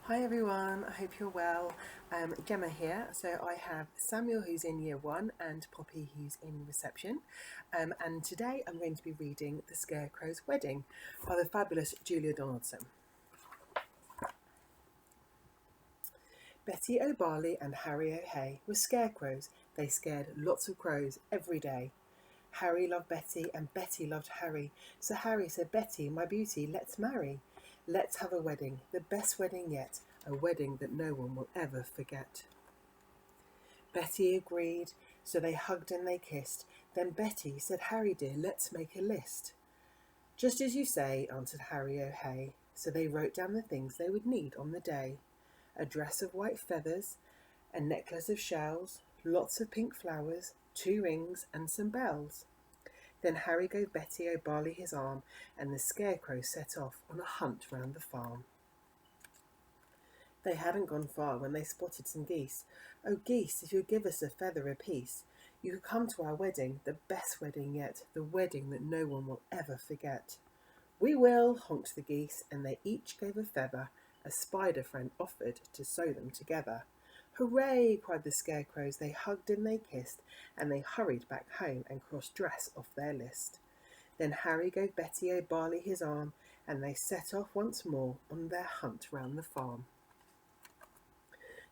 Hi everyone, I hope you're well. Gemma here. So I have Samuel who's in year one and Poppy who's in reception. And today I'm going to be reading The Scarecrow's Wedding by the fabulous Julia Donaldson. Betty O'Barley and Harry O'Hay were scarecrows. They scared lots of crows every day. Harry loved Betty and Betty loved Harry. So Harry said, Betty, my beauty, let's marry. Let's have a wedding, the best wedding yet, a wedding that no one will ever forget. Betty agreed, so they hugged and they kissed. Then Betty said, Harry dear, let's make a list. Just as you say, answered Harry O'Hay. So they wrote down the things they would need on the day. A dress of white feathers, a necklace of shells, lots of pink flowers, 2 rings and some bells. Then Harry gave Betty O'Barley his arm, and the Scarecrow set off on a hunt round the farm. They hadn't gone far when they spotted some geese. Oh, geese, if you'll give us a feather apiece, you could come to our wedding, the best wedding yet, the wedding that no one will ever forget. We will, honked the geese, and they each gave a feather. A spider friend offered to sew them together. Hooray, cried the Scarecrows, they hugged and they kissed, and they hurried back home and crossed dress off their list. Then Harry gave Betty O'Barley his arm, and they set off once more on their hunt round the farm.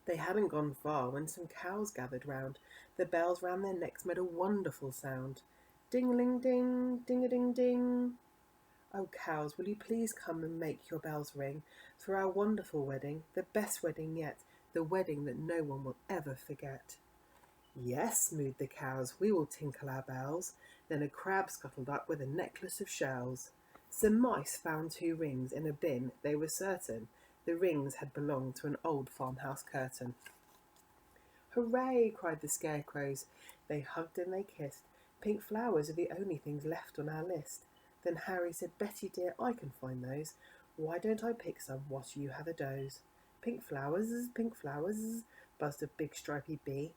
They hadn't gone far when some cows gathered round. The bells round their necks made a wonderful sound. Ding-a-ling-ding, ding-a-ding-ding. Oh, cows, will you please come and make your bells ring for our wonderful wedding, the best wedding yet, the wedding that no one will ever forget. Yes, mooed the cows, we will tinkle our bells. Then a crab scuttled up with a necklace of shells. Some mice found 2 rings in a bin, they were certain. The rings had belonged to an old farmhouse curtain. Hooray, cried the Scarecrows. They hugged and they kissed. Pink flowers are the only things left on our list. Then Harry said, Betty dear, I can find those. Why don't I pick some whilst you have a doze? Pink flowers, buzzed a big stripy bee.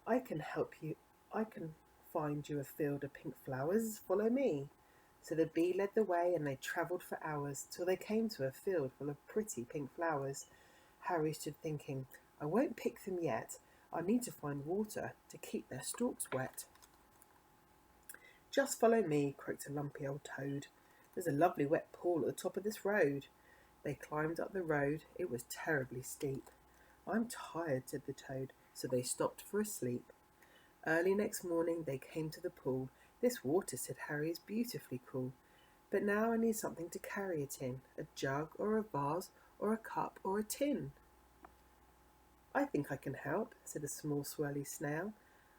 I can help you, I can find you a field of pink flowers, follow me. So the bee led the way and they travelled for hours till they came to a field full of pretty pink flowers. Harry stood thinking, I won't pick them yet, I need to find water to keep their stalks wet. Just follow me, croaked a lumpy old toad. There's a lovely wet pool at the top of this road. They climbed up the road. It was terribly steep. I'm tired, said the toad, so they stopped for a sleep. Early next morning they came to the pool. This water, said Harry, is beautifully cool. But now I need something to carry it in, a jug or a vase or a cup or a tin. I think I can help, said a small swirly snail.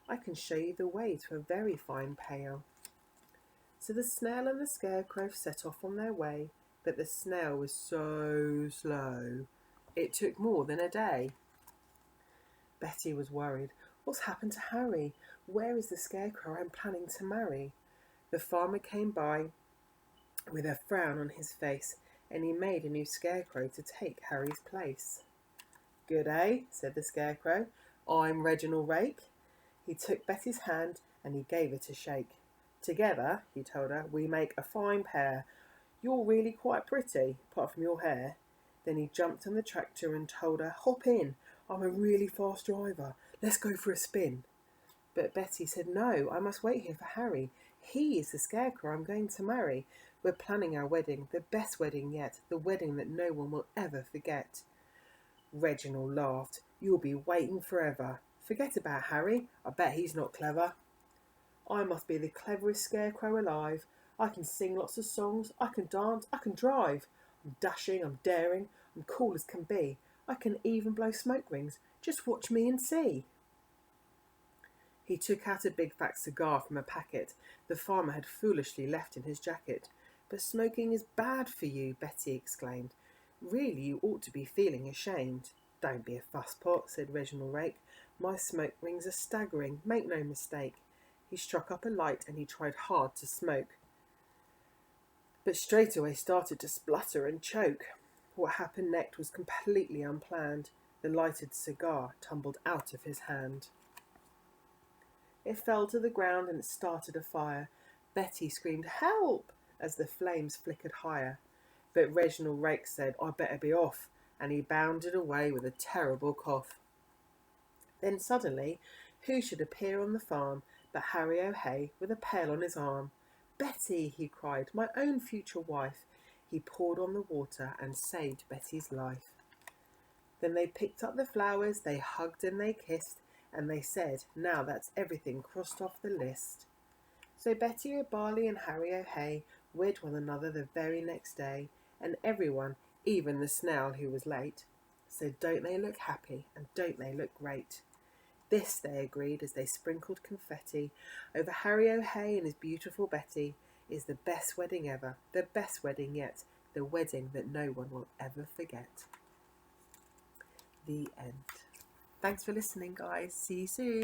I can show you the way to a very fine pail. So the snail and the Scarecrow set off on their way, but the snail was so slow. It took more than a day. Betty was worried. What's happened to Harry? Where is the Scarecrow I'm planning to marry? The farmer came by with a frown on his face, and he made a new Scarecrow to take Harry's place. Good, eh? Said the Scarecrow. I'm Reginald Rake. He took Betty's hand and he gave it a shake. Together, he told her, we make a fine pair. You're really quite pretty, apart from your hair. Then he jumped on the tractor and told her, hop in, I'm a really fast driver. Let's go for a spin. But Betty said, no, I must wait here for Harry. He is the Scarecrow I'm going to marry. We're planning our wedding, the best wedding yet, the wedding that no one will ever forget. Reginald laughed. You'll be waiting forever. Forget about Harry. I bet he's not clever. I must be the cleverest Scarecrow alive. I can sing lots of songs. I can dance. I can drive. I'm dashing. I'm daring. I'm cool as can be. I can even blow smoke rings. Just watch me and see. He took out a big fat cigar from a packet the farmer had foolishly left in his jacket. But smoking is bad for you, Betty exclaimed. Really, you ought to be feeling ashamed. Don't be a fusspot, said Reginald Rake. My smoke rings are staggering, make no mistake. He struck up a light and he tried hard to smoke, but straight away started to splutter and choke. What happened next was completely unplanned. The lighted cigar tumbled out of his hand. It fell to the ground and it started a fire. Betty screamed, help, as the flames flickered higher. But Reginald Rake said, I'd better be off. and he bounded away with a terrible cough. Then suddenly, who should appear on the farm but Harry O'Hay with a pail on his arm. "Betty," he cried, "my own future wife." He poured on the water and saved Betty's life. Then they picked up the flowers, they hugged and they kissed, and they said, "Now that's everything crossed off the list." So Betty O'Barley and Harry O'Hay wed one another the very next day, and everyone, even the snail who was late, said, "Don't they look happy, and don't they look great?" This, they agreed as they sprinkled confetti over Harry O'Hay and his beautiful Betty, is the best wedding ever, the best wedding yet, the wedding that no one will ever forget. The end. Thanks for listening, guys. See you soon.